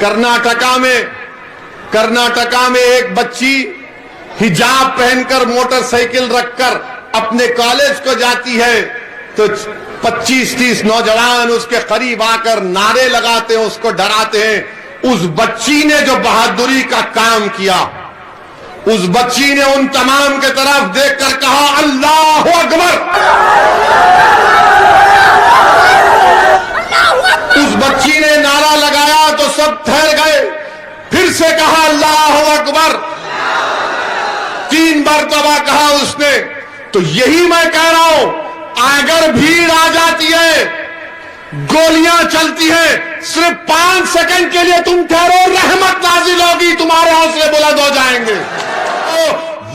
کرناٹکا میں ایک بچی حجاب پہن کر موٹر سائیکل رکھ کر اپنے کالج کو جاتی ہے تو 25-30 نوجوان اس کے قریب آ کر نعرے لگاتے ہیں، اس کو ڈراتے ہیں۔ اس بچی نے جو بہادری کا کام کیا، اس بچی نے ان تمام کے طرف دیکھ کر کہا اللہ اکبر۔ اس بچی نے نعرہ لگایا تو سب ٹھہر گئے، پھر سے کہا اللہ اکبر، 3 مرتبہ کہا اس نے۔ تو یہی میں کہہ رہا ہوں، اگر بھیڑ آ جاتی ہے، گولیاں چلتی ہیں، صرف 5 سیکنڈ کے لیے تم ٹھہرو، رحمت نازل ہوگی، تمہارے حوصلے بلند ہو جائیں گے۔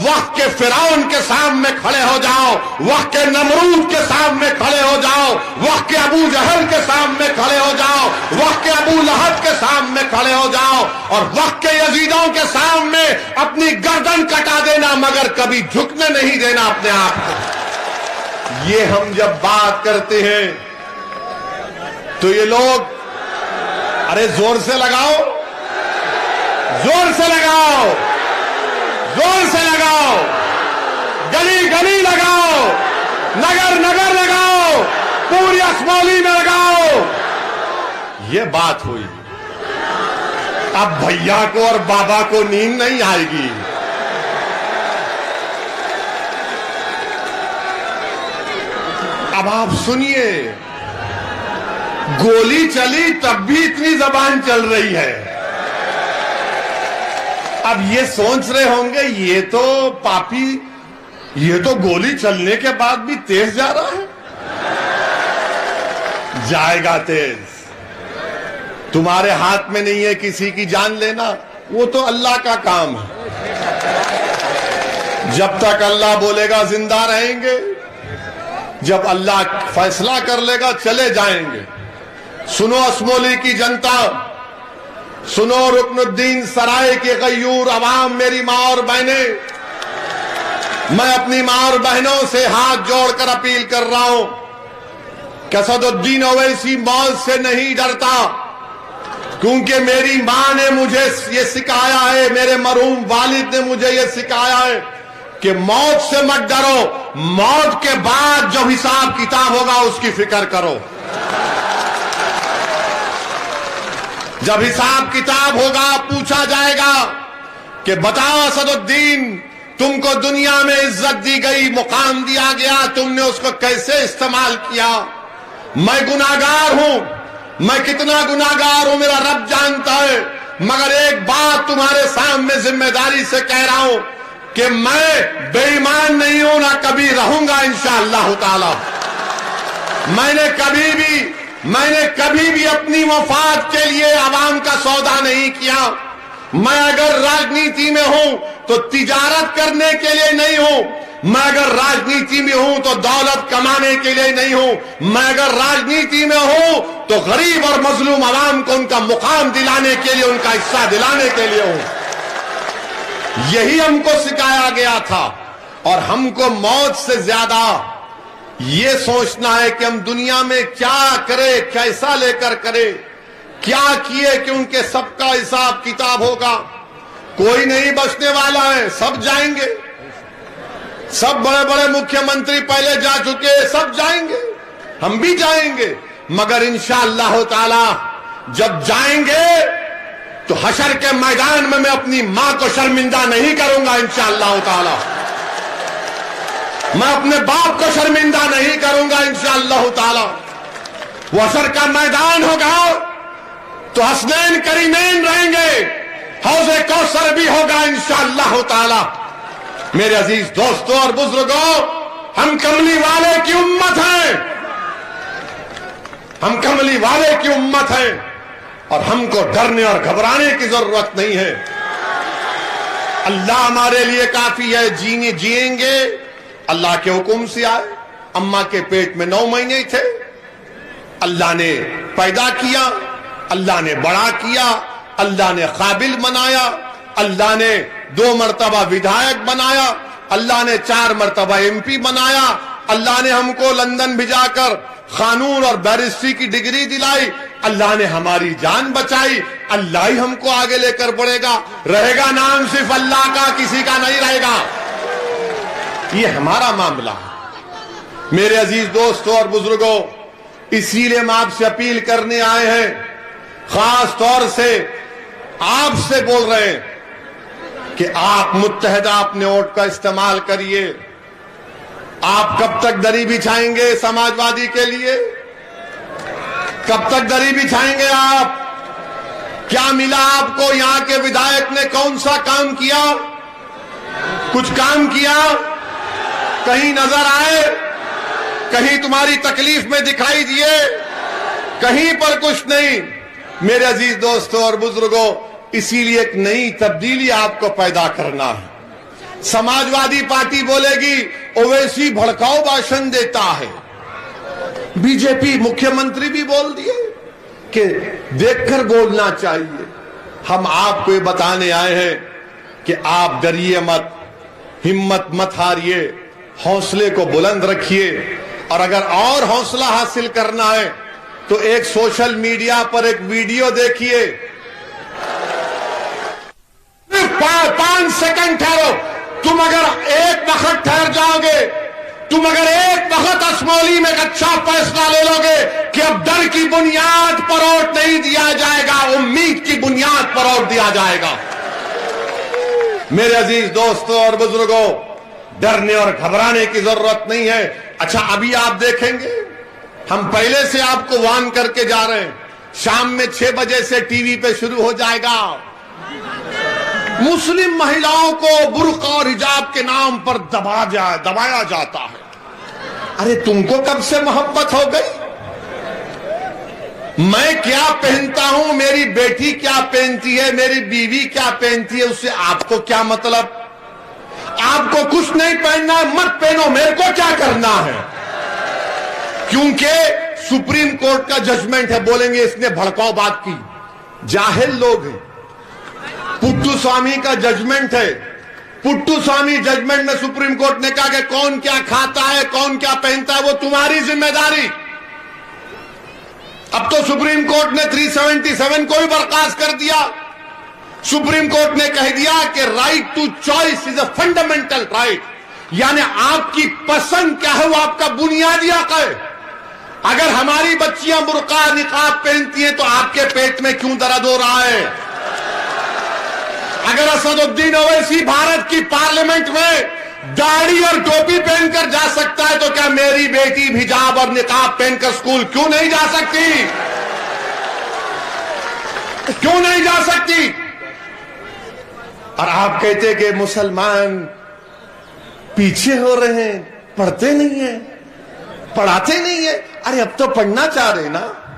وقت کے فرعون کے سامنے کھڑے ہو جاؤ، وقت کے نمرود کے سامنے کھڑے ہو جاؤ، وقت کے ابو جہل کے سامنے کھڑے ہو جاؤ، وقت کے ابو لہب کے سامنے کھڑے ہو جاؤ، اور وقت کے یزیدوں کے سامنے اپنی گردن کٹا دینا، مگر کبھی جھکنے نہیں دینا اپنے آپ کو۔ یہ ہم جب بات کرتے ہیں تو یہ لوگ ارے زور سے لگاؤ، زور سے لگاؤ، زور سے لگاؤ، گلی گلی لگاؤ، نگر نگر لگاؤ، پوری اسمولی میں لگاؤ۔ یہ بات ہوئی، اب بھیا کو اور بابا کو نیند نہیں آئے گی۔ اب آپ سنیے، گولی چلی تب بھی اتنی زبان چل رہی ہے۔ اب یہ سوچ رہے ہوں گے یہ تو پاپی، یہ تو گولی چلنے کے بعد بھی تیز جا رہا ہے۔ جائے گا تیز، تمہارے ہاتھ میں نہیں ہے کسی کی جان لینا، وہ تو اللہ کا کام ہے۔ جب تک اللہ بولے گا زندہ رہیں گے، جب اللہ فیصلہ کر لے گا چلے جائیں گے۔ سنو اسمولی کی جنتا، سنو رکن الدین سرائے کے غیور عوام، میری ماں اور بہنیں، میں اپنی ماں اور بہنوں سے ہاتھ جوڑ کر اپیل کر رہا ہوں کہ اسد الدین اویسی موت سے نہیں ڈرتا، کیونکہ میری ماں نے مجھے یہ سکھایا ہے، میرے مرحوم والد نے مجھے یہ سکھایا ہے کہ موت سے مت ڈرو، موت کے بعد جو حساب کتاب ہوگا اس کی فکر کرو۔ جب حساب کتاب ہوگا، پوچھا جائے گا کہ بتاؤ اسد الدین، تم کو دنیا میں عزت دی گئی، مقام دیا گیا، تم نے اس کو کیسے استعمال کیا؟ میں گناہگار ہوں، میں کتنا گناہگار ہوں میرا رب جانتا ہے، مگر ایک بات تمہارے سامنے ذمہ داری سے کہہ رہا ہوں کہ میں بے ایمان نہیں ہوں، نہ کبھی رہوں گا انشاءاللہ تعالی۔ میں نے کبھی بھی اپنی مفاد کے لیے عوام کا سودا نہیں کیا۔ میں اگر راجنیتی میں ہوں تو تجارت کرنے کے لیے نہیں ہوں، میں اگر راجنیتی میں ہوں تو دولت کمانے کے لیے نہیں ہوں، میں اگر راجنیتی میں ہوں تو غریب اور مظلوم عوام کو ان کا مقام دلانے کے لیے، ان کا حصہ دلانے کے لیے ہوں۔ یہی ہم کو سکھایا گیا تھا، اور ہم کو موت سے زیادہ یہ سوچنا ہے کہ ہم دنیا میں کیا کرے، کیسا لے کر کرے، کیا کیے، کیونکہ سب کا حساب کتاب ہوگا، کوئی نہیں بچنے والا ہے، سب جائیں گے۔ سب بڑے بڑے مکھیہ منتری پہلے جا چکے، سب جائیں گے، ہم بھی جائیں گے، مگر انشاءاللہ تعالی جب جائیں گے تو حشر کے میدان میں اپنی ماں کو شرمندہ نہیں کروں گا انشاءاللہ تعالی، میں اپنے باپ کو شرمندہ نہیں کروں گا انشاءاللہ تعالی۔ وہ حشر کا میدان ہوگا تو حسنین کریمین رہیں گے، حوض کوثر بھی ہوگا انشاءاللہ تعالی۔ میرے عزیز دوستوں اور بزرگوں، ہم کملی والے کی امت ہیں، ہم کملی والے کی امت ہیں، اور ہم کو ڈرنے اور گھبرانے کی ضرورت نہیں ہے۔ اللہ ہمارے لیے کافی ہے، جئیں گے اللہ کے حکم سے آئے۔ اماں کے پیٹ میں 9 مہینے تھے، اللہ نے پیدا کیا، اللہ نے بڑا کیا، اللہ نے قابل بنایا، اللہ نے 2 مرتبہ ودھائک بنایا، اللہ نے 4 مرتبہ MP بنایا، اللہ نے ہم کو لندن بھجا کر قانون اور بیرسٹری کی ڈگری دلائی اللہ نے ہماری جان بچائی, اللہ ہی ہم کو آگے لے کر بڑھے گا, رہے گا نام صرف اللہ کا, کسی کا نہیں رہے گا. یہ ہمارا معاملہ ہے. میرے عزیز دوستوں اور بزرگوں, اسی لیے ہم آپ سے اپیل کرنے آئے ہیں, خاص طور سے آپ سے بول رہے ہیں کہ آپ متحدہ اپنے ووٹ کا استعمال کریے. آپ کب تک دری بچھائیں گے سماجوادی کے لیے؟ کب تک دری بچھائیں گے آپ؟ کیا ملا آپ کو؟ یہاں کے ودھائک نے کون سا کام کیا؟ کچھ کام کیا؟ کہیں نظر آئے؟ کہیں تمہاری تکلیف میں دکھائی دیے؟ کہیں پر کچھ نہیں. میرے عزیز دوستوں اور بزرگوں, اسی لیے ایک نئی تبدیلی آپ کو پیدا کرنا ہے. سماجوادی پارٹی بولے گی اویسی بھڑکاؤ بھاشن دیتا ہے. بی جے پی مکھیہ منتری بھی بول دیے کہ دیکھ کر بولنا چاہیے. ہم آپ کو یہ بتانے آئے ہیں کہ آپ ڈریے مت, ہمت مت ہاریے, حوصلے کو بلند رکھیے. اور اگر اور حوصلہ حاصل کرنا ہے تو ایک سوشل میڈیا پر ایک ویڈیو دیکھیے. 5 سیکنڈ ٹھہرو. تم اگر ایک وقت ٹھہر جاؤ گے, تم اگر ایک وقت اسمولی میں ایک اچھا فیصلہ لے لو گے کہ اب ڈر کی بنیاد پر ووٹ نہیں دیا جائے گا, امید کی بنیاد پر ووٹ دیا جائے گا. میرے عزیز دوستوں اور بزرگوں, ڈرنے اور گھبرانے کی ضرورت نہیں ہے. اچھا, ابھی آپ دیکھیں گے, ہم پہلے سے آپ کو وارن کر کے جا رہے ہیں, شام میں 6 بجے سے ٹی وی پہ شروع ہو جائے گا. مسلم مہیلاؤں کو برقع اور حجاب کے نام پر دبایا جاتا ہے. ارے تم کو کب سے محبت ہو گئی؟ میں کیا پہنتا ہوں, میری بیٹی کیا پہنتی ہے, میری بیوی کیا پہنتی ہے, اس سے آپ کو کیا مطلب؟ آپ کو کچھ نہیں پہننا ہے, مت پہنو, میرے کو کیا کرنا ہے؟ کیونکہ سپریم کورٹ کا ججمنٹ ہے. بولیں گے اس نے بھڑکاؤ بات کی, جاہل لوگ ہیں. پٹو سوامی کا ججمنٹ ہے. پٹو سوامی ججمنٹ میں سپریم کورٹ نے کہا کہ کون کیا کھاتا ہے, کون کیا پہنتا ہے, وہ تمہاری ذمہ داری. اب تو سپریم کورٹ نے 377 کو بھی برخاست کر دیا. سپریم کورٹ نے کہہ دیا کہ right to choice is a fundamental right, یعنی آپ کی پسند کیا ہے وہ آپ کا بنیادی حق ہے. اگر ہماری بچیاں برقع نقاب پہنتی ہیں تو آپ کے پیٹ میں کیوں درد ہو رہا ہے؟ اگر اسد الدین اویسی بھارت کی پارلیمنٹ میں داڑھی اور ٹوپی پہن کر جا سکتا ہے تو کیا میری بیٹی حجاب اور نقاب پہن کر اسکول کیوں نہیں جا سکتی؟ کیوں نہیں جا سکتی؟ اور آپ کہتے کہ مسلمان پیچھے ہو رہے ہیں, پڑھتے نہیں ہیں, پڑھاتے نہیں ہیں. ارے اب تو پڑھنا چاہ رہے نا.